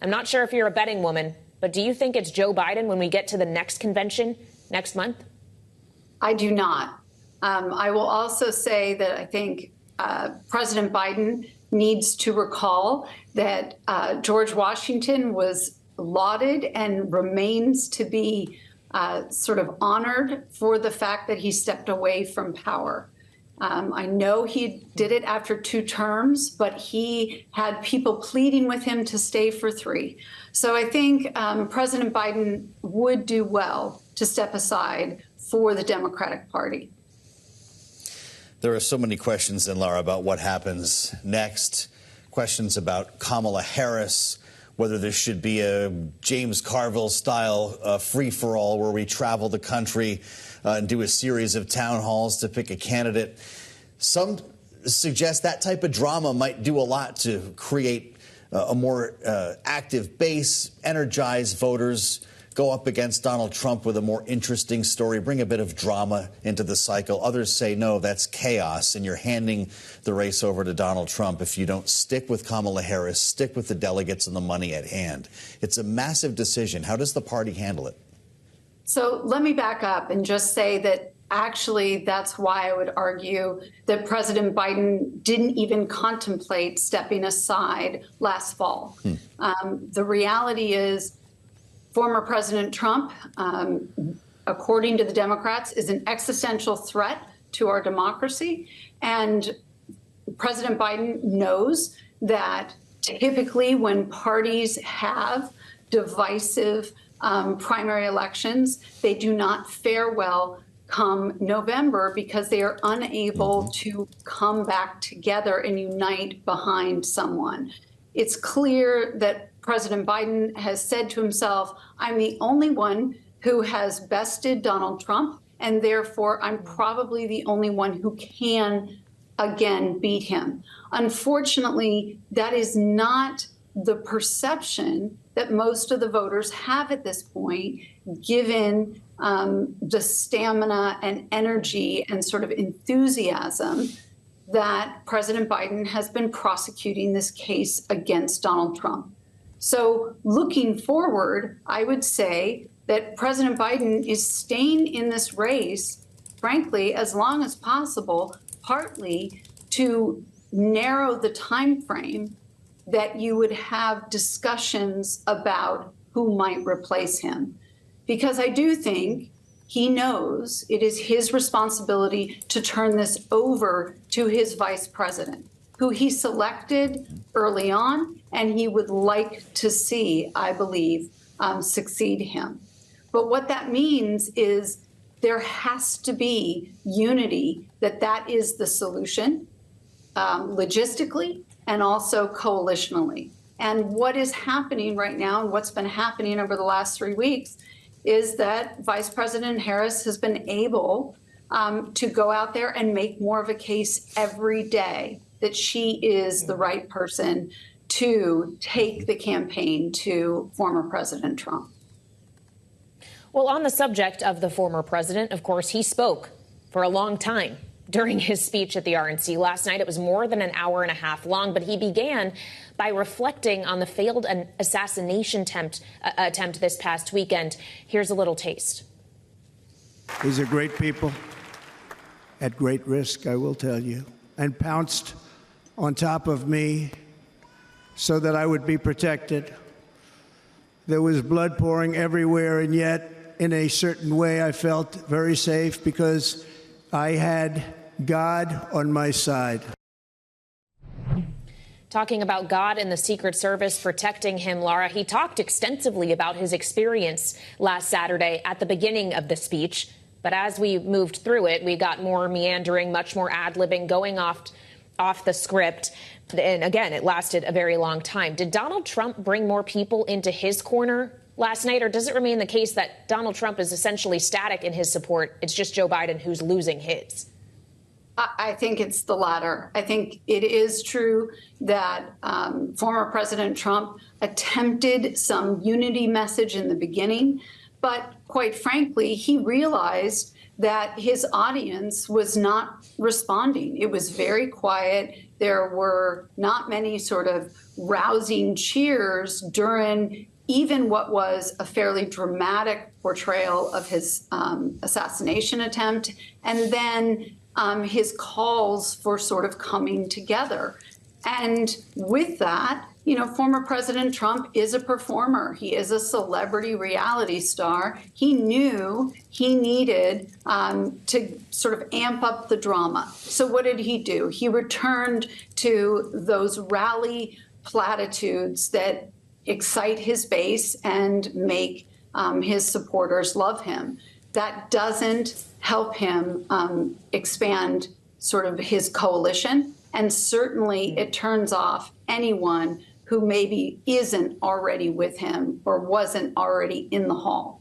I'm not sure if you're a betting woman, but do you think it's Joe Biden when we get to the next convention next month? I do not. I will also say that I think President Biden needs to recall that George Washington was lauded and remains to be sort of honored for the fact that he stepped away from power. I know he did it after 2 terms, but he had people pleading with him to stay for 3. So I think President Biden would do well to step aside for the Democratic Party. There are so many questions, then, Lara, about what happens next. Questions about Kamala Harris, whether there should be a James Carville-style free-for-all where we travel the country and do a series of town halls to pick a candidate. Some suggest that type of drama might do a lot to create a more active base, energize voters, go up against Donald Trump with a more interesting story, bring a bit of drama into the cycle. Others say, no, that's chaos, and you're handing the race over to Donald Trump if you don't stick with Kamala Harris, stick with the delegates and the money at hand. It's a massive decision. How does the party handle it? So let me back up and just say that actually that's why I would argue that President Biden didn't even contemplate stepping aside last fall. The reality is former President Trump, according to the Democrats, is an existential threat to our democracy. And President Biden knows that typically when parties have divisive primary elections, they do not fare well come November because they are unable to come back together and unite behind someone. It's clear that President Biden has said to himself, I'm the only one who has bested Donald Trump, and therefore I'm probably the only one who can again beat him. Unfortunately, that is not the perception that most of the voters have at this point, given the stamina and energy and sort of enthusiasm that President Biden has been prosecuting this case against Donald Trump. So looking forward, I would say that President Biden is staying in this race, frankly, as long as possible, partly to narrow the time frame that you would have discussions about who might replace him. Because I do think he knows it is his responsibility to turn this over to his vice president, who he selected early on, and he would like to see, I believe, succeed him. But what that means is there has to be unity that that is the solution, logistically and also coalitionally. And what is happening right now, and what's been happening over the last 3 weeks, is that Vice President Harris has been able to go out there and make more of a case every day that she is the right person to take the campaign to former President Trump. Well, on the subject of the former president, of course, he spoke for a long time during his speech at the RNC last night. It was more than an hour and a half long, but he began by reflecting on the failed assassination attempt this past weekend. Here's a little taste. These are great people at great risk, I will tell you, and pounced on top of me so that I would be protected. There was blood pouring everywhere, and yet, in a certain way, I felt very safe because I had God on my side. Talking about God and the Secret Service protecting him, Lara, he talked extensively about his experience last Saturday at the beginning of the speech. But as we moved through it, we got more meandering, much more ad-libbing, going off the script. And again, it lasted a very long time. Did Donald Trump bring more people into his corner last night, or does it remain the case that Donald Trump is essentially static in his support? It's just Joe Biden who's losing his. I think it's the latter. I think it is true that former President Trump attempted some unity message in the beginning, but quite frankly, he realized that his audience was not responding. It was very quiet. There were not many sort of rousing cheers during even what was a fairly dramatic portrayal of his assassination attempt, and then his calls for sort of coming together. And with that, former President Trump is a performer. He is a celebrity reality star. He knew he needed to sort of amp up the drama. So what did he do? He returned to those rally platitudes that excite his base and make his supporters love him. That doesn't help him expand sort of his coalition. And certainly it turns off anyone who maybe isn't already with him or wasn't already in the hall.